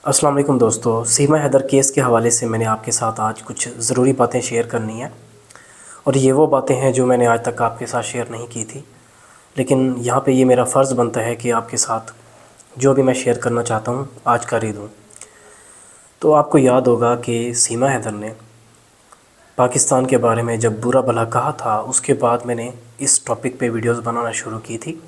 अस्सलाम वालेकुम दोस्तों, सीमा हैदर केस के हवाले से मैंने आपके साथ आज कुछ ज़रूरी बातें शेयर करनी हैं। और ये वो बातें हैं जो मैंने आज तक आपके साथ शेयर नहीं की थी, लेकिन यहाँ पे ये मेरा फ़र्ज़ बनता है कि आपके साथ जो भी मैं शेयर करना चाहता हूँ आज कर ही दूँ। तो आपको याद होगा कि सीमा हैदर ने पाकिस्तान के बारे में जब बुरा भला कहा था, उसके बाद मैंने इस टॉपिक पे वीडियोज़ बनाना शुरू की थी।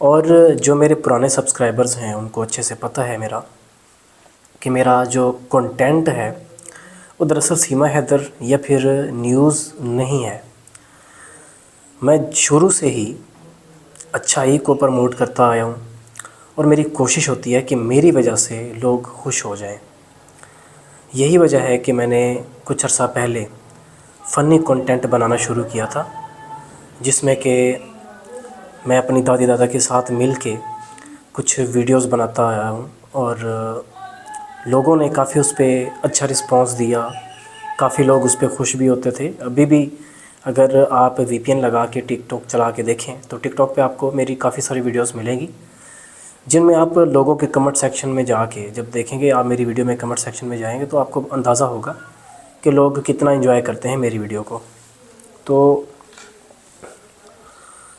और जो मेरे पुराने सब्सक्राइबर्स हैं उनको अच्छे से पता है मेरा जो कंटेंट है वो दरअसल सीमा हैदर या फिर न्यूज़ नहीं है। मैं शुरू से ही अच्छाई को प्रमोट करता आया हूँ और मेरी कोशिश होती है कि मेरी वजह से लोग खुश हो जाएं। यही वजह है कि मैंने कुछ अर्सा पहले फ़नी कंटेंट बनाना शुरू किया था, जिसमें कि मैं अपनी दादी दादा के साथ मिल के कुछ वीडियोज़ बनाता आया हूँ। और लोगों ने काफ़ी उस पर अच्छा रिस्पांस दिया, काफ़ी लोग उस पर खुश भी होते थे। अभी भी अगर आप वीपीएन लगा के टिकटॉक चला के देखें तो टिकटॉक पे आपको मेरी काफ़ी सारी वीडियोस मिलेंगी, जिनमें आप लोगों के कमेंट सेक्शन में जाके जब देखेंगे, आप मेरी वीडियो में कमेंट सेक्शन में जाएंगे तो आपको अंदाज़ा होगा कि लोग कितना एंजॉय करते हैं मेरी वीडियो को। तो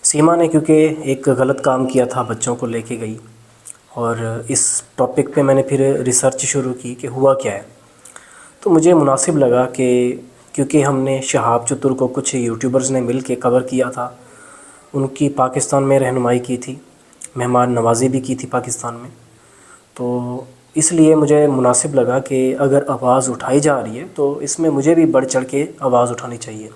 सीमा ने क्योंकि एक गलत काम किया था, बच्चों को लेके गई, और इस टॉपिक पे मैंने फिर रिसर्च शुरू की कि हुआ क्या है। तो मुझे मुनासिब लगा कि क्योंकि हमने शहाब चतुर को कुछ यूट्यूबर्स ने मिल के कवर किया था, उनकी पाकिस्तान में रहनुमाई की थी, मेहमान नवाज़ी भी की थी पाकिस्तान में, तो इसलिए मुझे मुनासिब लगा कि अगर आवाज़ उठाई जा रही है तो इसमें मुझे भी बढ़ चढ़ के आवाज़ उठानी चाहिए।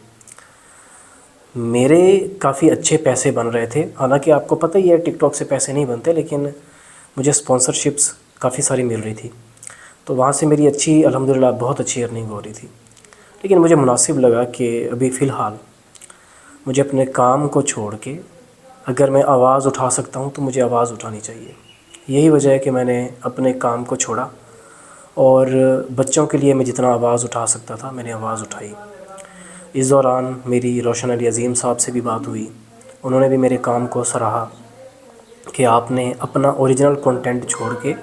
मेरे काफ़ी अच्छे पैसे बन रहे थे, हालांकि आपको पता ही है टिकटॉक से पैसे नहीं बनते, लेकिन मुझे स्पॉन्सरशिप्स काफ़ी सारी मिल रही थी, तो वहाँ से मेरी अच्छी अल्हम्दुलिल्लाह बहुत अच्छी अर्निंग हो रही थी। लेकिन मुझे मुनासिब लगा कि अभी फ़िलहाल मुझे अपने काम को छोड़ के अगर मैं आवाज़ उठा सकता हूँ तो मुझे आवाज़ उठानी चाहिए। यही वजह है कि मैंने अपने काम को छोड़ा और बच्चों के लिए मैं जितना आवाज़ उठा सकता था मैंने आवाज़ उठाई। इस दौरान मेरी रोशन अली अज़ीम साहब से भी बात हुई, उन्होंने भी मेरे काम को सराहा कि आपने अपना ओरिजिनल कंटेंट छोड़ के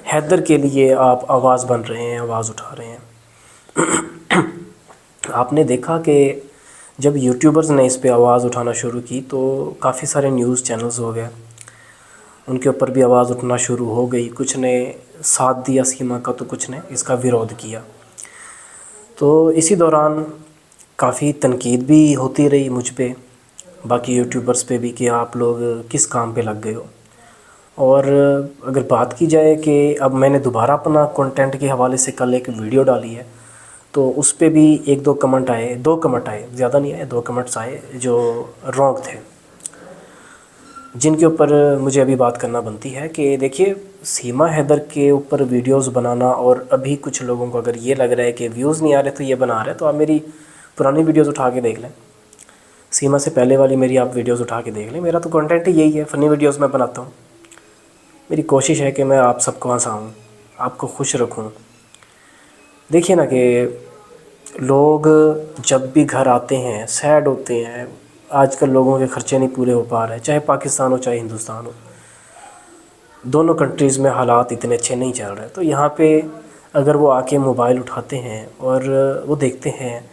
हैदर के लिए आप आवाज़ बन रहे हैं, आवाज़ उठा रहे हैं। आपने देखा कि जब यूट्यूबर्स ने इस पे आवाज़ उठाना शुरू की तो काफ़ी सारे न्यूज़ चैनल्स हो गए, उनके ऊपर भी आवाज़ उठना शुरू हो गई। कुछ ने साथ दिया सीमा का तो कुछ ने इसका विरोध किया। तो इसी दौरान काफ़ी तनकीद भी होती रही मुझ पे, बाकी यूट्यूबर्स पे भी, कि आप लोग किस काम पे लग गए हो। और अगर बात की जाए कि अब मैंने दोबारा अपना कंटेंट के हवाले से कल एक वीडियो डाली है, तो उस पे भी एक दो कमेंट आए, ज़्यादा नहीं आए, 2 कमेंट्स आए जो रॉन्ग थे, जिनके ऊपर मुझे अभी बात करना बनती है। कि देखिए, सीमा हैदर के ऊपर वीडियोस बनाना, और अभी कुछ लोगों को अगर ये लग रहा है कि व्यूज़ नहीं आ रहे तो ये बना रहे, तो आप मेरी पुरानी वीडियोस उठा के देख लें, सीमा से पहले वाली मेरी आप वीडियोस उठा के देख लें। मेरा तो कंटेंट ही यही है, फ़नी वीडियोस मैं बनाता हूँ। मेरी कोशिश है कि मैं आप सबको हंसाऊँ, आपको खुश रखूँ। देखिए ना कि लोग जब भी घर आते हैं सैड होते हैं। आजकल लोगों के ख़र्चे नहीं पूरे हो पा रहे, चाहे पाकिस्तान हो चाहे हिंदुस्तान हो, दोनों कंट्रीज़ में हालात इतने अच्छे नहीं चल रहे। तो यहाँ पे अगर वो आके मोबाइल उठाते हैं और वो देखते हैं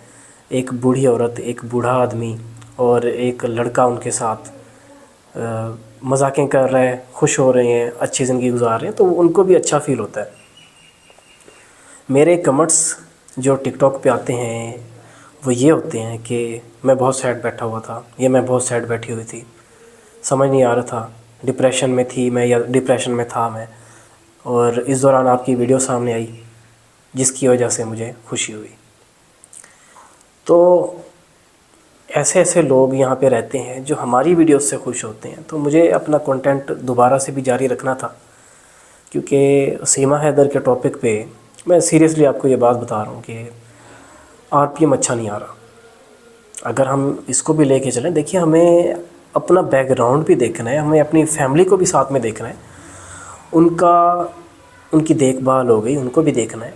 एक बूढ़ी औरत, एक बूढ़ा आदमी और एक लड़का उनके साथ मजाकें कर रहे हैं, खुश हो रहे हैं, अच्छी ज़िंदगी गुजार रहे हैं, तो उनको भी अच्छा फ़ील होता है। मेरे कमेंट्स जो टिकटॉक पे आते हैं वो ये होते हैं कि मैं बहुत सैड बैठा हुआ था, या मैं बहुत सैड बैठी हुई थी, समझ नहीं आ रहा था, डिप्रेशन में थी मैं या डिप्रेशन में था मैं, और इस दौरान आपकी वीडियो सामने आई जिसकी वजह से मुझे खुशी हुई। तो ऐसे ऐसे लोग यहाँ पे रहते हैं जो हमारी वीडियो से खुश होते हैं। तो मुझे अपना कंटेंट दोबारा से भी जारी रखना था, क्योंकि सीमा हैदर के टॉपिक पे मैं सीरियसली आपको ये बात बता रहा हूँ कि आरपीएम अच्छा नहीं आ रहा। अगर हम इसको भी लेके चलें, देखिए हमें अपना बैकग्राउंड भी देखना है, हमें अपनी फैमिली को भी साथ में देखना है, उनकी देखभाल हो गई, उनको भी देखना है।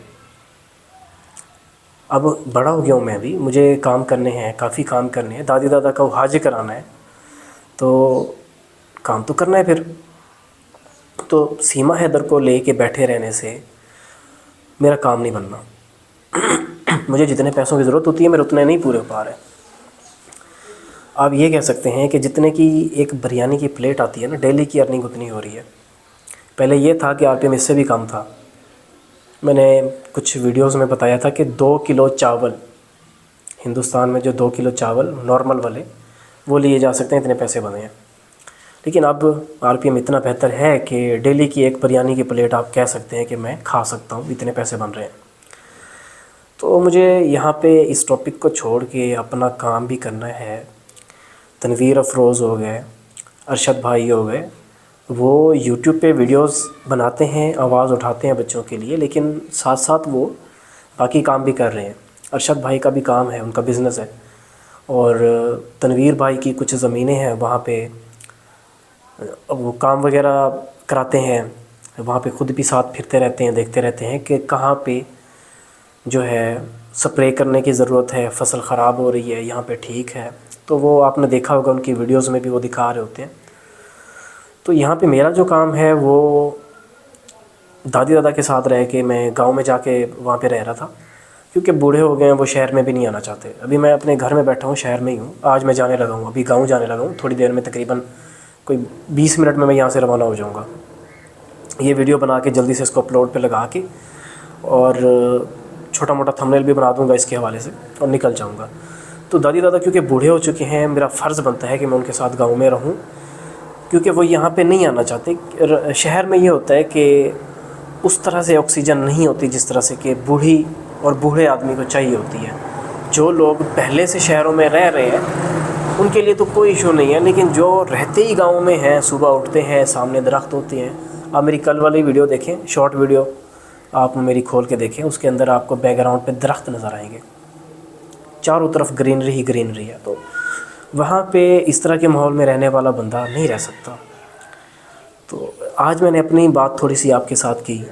अब बड़ा हो गया हूँ मैं भी, मुझे काम करने हैं, काफ़ी काम करने हैं, दादी दादा का हाज कराना है, तो काम तो करना है फिर। तो सीमा हैदर को लेके बैठे रहने से मेरा काम नहीं बनना। मुझे जितने पैसों की ज़रूरत होती है मेरे उतने नहीं पूरे हो पा रहे। आप ये कह सकते हैं कि जितने की एक बिरयानी की प्लेट आती है ना, डेली की अर्निंग उतनी हो रही है। पहले ये था कि आरपीएम इससे भी कम था। मैंने कुछ वीडियोस में बताया था कि 2 किलो चावल, हिंदुस्तान में जो 2 किलो चावल नॉर्मल वाले वो लिए जा सकते हैं, इतने पैसे बने हैं। लेकिन अब आरपीएम इतना बेहतर है कि डेली की एक बिरयानी की प्लेट आप कह सकते हैं कि मैं खा सकता हूँ, इतने पैसे बन रहे हैं। तो मुझे यहाँ पे इस टॉपिक को छोड़ के अपना काम भी करना है। तनवीर अफरोज़ हो गए, अरशद भाई हो गए, वो यूट्यूब पे वीडियोस बनाते हैं, आवाज़ उठाते हैं बच्चों के लिए, लेकिन साथ साथ वो बाकी काम भी कर रहे हैं। अरशद भाई का भी काम है, उनका बिज़नेस है। और तनवीर भाई की कुछ ज़मीनें हैं, वहाँ पे वो काम वगैरह कराते हैं। वहाँ पे ख़ुद भी साथ फिरते रहते हैं, देखते रहते हैं कि कहाँ पे जो है स्प्रे करने की ज़रूरत है, फ़सल ख़राब हो रही है, यहाँ पे ठीक है। तो वो आपने देखा होगा, उनकी वीडियोज़ में भी वो दिखा रहे होते हैं। तो यहाँ पे मेरा जो काम है वो दादी दादा के साथ रह के मैं गांव में जाके वहाँ पे रह रहा था, क्योंकि बूढ़े हो गए हैं, वो शहर में भी नहीं आना चाहते। अभी मैं अपने घर में बैठा हूँ, शहर में ही हूँ। आज मैं जाने लगा हूँ, अभी गाँव जाने लगा हूँ। थोड़ी देर में, तकरीबन कोई 20 मिनट में मैं यहाँ से रवाना हो जाऊँगा। ये वीडियो बना के जल्दी से इसको अपलोड पे लगा के और छोटा मोटा थंबनेल भी बना दूँगा इसके हवाले से और निकल जाऊँगा। तो दादी दादा क्योंकि बूढ़े हो चुके हैं, मेरा फ़र्ज़ बनता है कि मैं उनके साथ गाँव में रहूँ, क्योंकि वो यहाँ पे नहीं आना चाहते। शहर में ये होता है कि उस तरह से ऑक्सीजन नहीं होती जिस तरह से कि बूढ़ी और बूढ़े आदमी को चाहिए होती है। जो लोग पहले से शहरों में रह रहे हैं उनके लिए तो कोई इशू नहीं है, लेकिन जो रहते ही गाँव में हैं, सुबह उठते हैं, सामने दरख्त होते हैं। आप मेरी कल वाली वीडियो देखें, शॉर्ट वीडियो आप मेरी खोल के देखें, उसके अंदर आपको बैकग्राउंड पे दरख्त नज़र आएंगे, चारों तरफ ग्रीनरी ही ग्रीनरी है। तो वहाँ पे इस तरह के माहौल में रहने वाला बंदा नहीं रह सकता। तो आज मैंने अपनी बात थोड़ी सी आपके साथ की।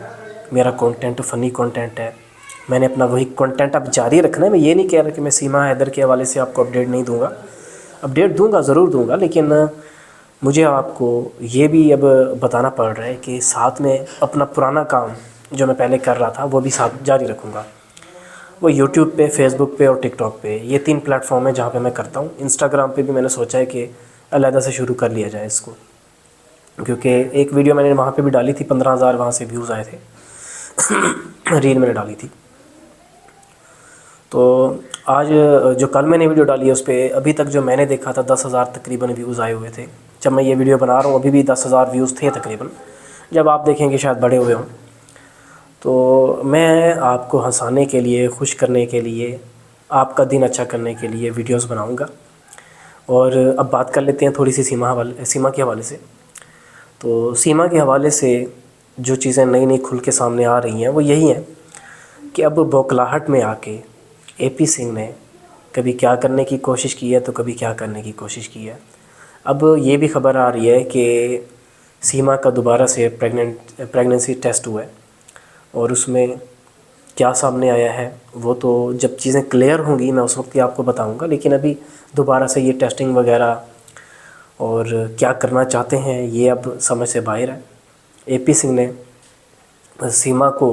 मेरा कंटेंट फ़नी कंटेंट है, मैंने अपना वही कंटेंट अब जारी रखना है। मैं ये नहीं कह रहा कि मैं सीमा हैदर के हवाले से आपको अपडेट नहीं दूँगा, अपडेट दूँगा, ज़रूर दूँगा। लेकिन मुझे आपको ये भी अब बताना पड़ रहा है कि साथ में अपना पुराना काम जो मैं पहले कर रहा था वो भी साथ जारी रखूँगा। वो यूट्यूब पे, फेसबुक पे और टिकटॉक पे, ये 3 प्लेटफॉर्म है जहाँ पे मैं करता हूँ। इंस्टाग्राम पे भी मैंने सोचा है कि अलहदा से शुरू कर लिया जाए इसको, क्योंकि एक वीडियो मैंने वहाँ पे भी डाली थी, 15,000 वहाँ से व्यूज़ आए थे। रील मैंने डाली थी। तो आज जो कल मैंने वीडियो डाली है उस पर अभी तक जो मैंने देखा था 10,000 तकरीबन व्यूज़ आए हुए थे। जब मैं ये वीडियो बना रहा हूँ अभी भी 10,000 व्यूज़ थे तकरीबन। जब आप देखेंगे शायद बड़े हुए हों। तो मैं आपको हंसाने के लिए, खुश करने के लिए, आपका दिन अच्छा करने के लिए वीडियोस बनाऊंगा। और अब बात कर लेते हैं थोड़ी सी सीमा के हवाले से। तो सीमा के हवाले से जो चीज़ें नई नई खुल के सामने आ रही हैं वो यही हैं कि अब बौखलाहट में आके एपी सिंह ने कभी क्या करने की कोशिश की है तो कभी क्या करने की कोशिश की है। अब ये भी खबर आ रही है कि सीमा का दोबारा से प्रेगनेंसी टेस्ट हुआ है और उसमें क्या सामने आया है वो तो जब चीज़ें क्लियर होंगी मैं उस वक्त ही आपको बताऊंगा। लेकिन अभी दोबारा से ये टेस्टिंग वगैरह और क्या करना चाहते हैं ये अब समझ से बाहर है। एपी सिंह ने सीमा को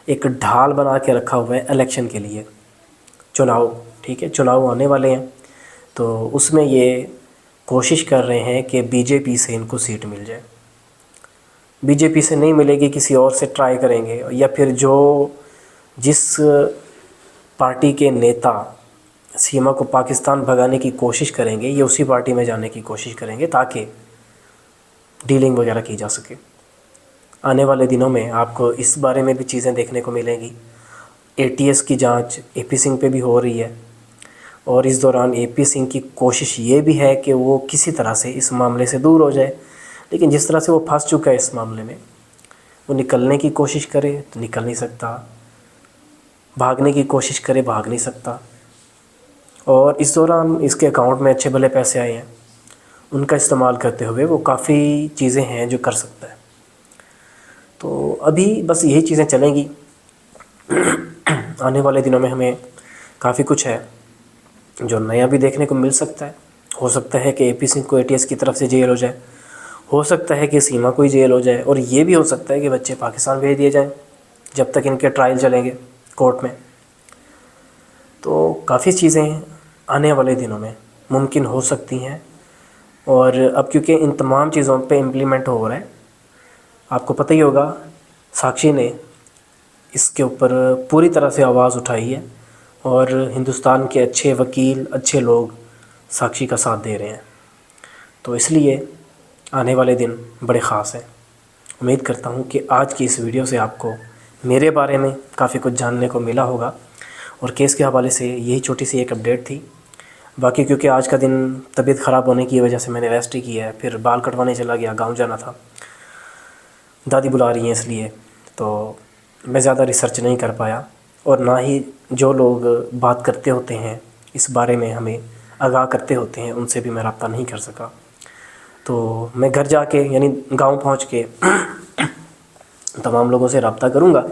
एक ढाल बना के रखा हुआ है इलेक्शन के लिए, चुनाव, ठीक है, चुनाव आने वाले हैं। तो उसमें ये कोशिश कर रहे हैं कि बीजेपी से इनको सीट मिल जाए। बीजेपी से नहीं मिलेगी, किसी और से ट्राई करेंगे, या फिर जिस पार्टी के नेता सीमा को पाकिस्तान भगाने की कोशिश करेंगे ये उसी पार्टी में जाने की कोशिश करेंगे ताकि डीलिंग वगैरह की जा सके। आने वाले दिनों में आपको इस बारे में भी चीज़ें देखने को मिलेंगी। एटीएस की जांच एपी सिंह पे भी हो रही है और इस दौरान एपी सिंह की कोशिश ये भी है कि वो किसी तरह से इस मामले से दूर हो जाए। लेकिन जिस तरह से वो फंस चुका है इस मामले में, वो निकलने की कोशिश करे तो निकल नहीं सकता, भागने की कोशिश करे भाग नहीं सकता। और इस दौरान इसके अकाउंट में अच्छे भले पैसे आए हैं, उनका इस्तेमाल करते हुए वो काफ़ी चीज़ें हैं जो कर सकता है। तो अभी बस यही चीज़ें चलेंगी। आने वाले दिनों में हमें काफ़ी कुछ है जो नया भी देखने को मिल सकता है। हो सकता है कि एपी सिंह को एटीएस की तरफ से जेल हो जाए, हो सकता है कि सीमा को ही जेल हो जाए, और ये भी हो सकता है कि बच्चे पाकिस्तान भेज दिए जाएं जब तक इनके ट्रायल चलेंगे कोर्ट में। तो काफ़ी चीज़ें आने वाले दिनों में मुमकिन हो सकती हैं, और अब क्योंकि इन तमाम चीज़ों पे इम्प्लीमेंट हो रहा है, आपको पता ही होगा साक्षी ने इसके ऊपर पूरी तरह से आवाज़ उठाई है, और हिंदुस्तान के अच्छे वकील, अच्छे लोग साक्षी का साथ दे रहे हैं। तो इसलिए आने वाले दिन बड़े ख़ास हैं। उम्मीद करता हूँ कि आज की इस वीडियो से आपको मेरे बारे में काफ़ी कुछ जानने को मिला होगा, और केस के हवाले से यही छोटी सी एक अपडेट थी। बाकी क्योंकि आज का दिन तबीयत ख़राब होने की वजह से मैंने रेस्ट ही किया है, फिर बाल कटवाने चला गया, गांव जाना था, दादी बुला रही हैं इसलिए, तो मैं ज़्यादा रिसर्च नहीं कर पाया, और ना ही जो लोग बात करते होते हैं इस बारे में, हमें आगाह करते होते हैं, उनसे भी मैं रब्ता नहीं कर सका। तो मैं घर जाके यानी गांव पहुंच के तमाम लोगों से रब्ता करूंगा,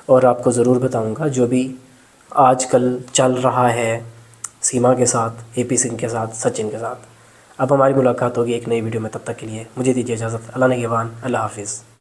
और आपको ज़रूर बताऊंगा जो भी आजकल चल रहा है सीमा के साथ, एपी सिंह के साथ, सचिन के साथ। अब हमारी मुलाकात होगी एक नई वीडियो में, तब तक के लिए मुझे दीजिए इजाज़त। अल्लाह निगहबान, अल्लाह हाफ़िज़।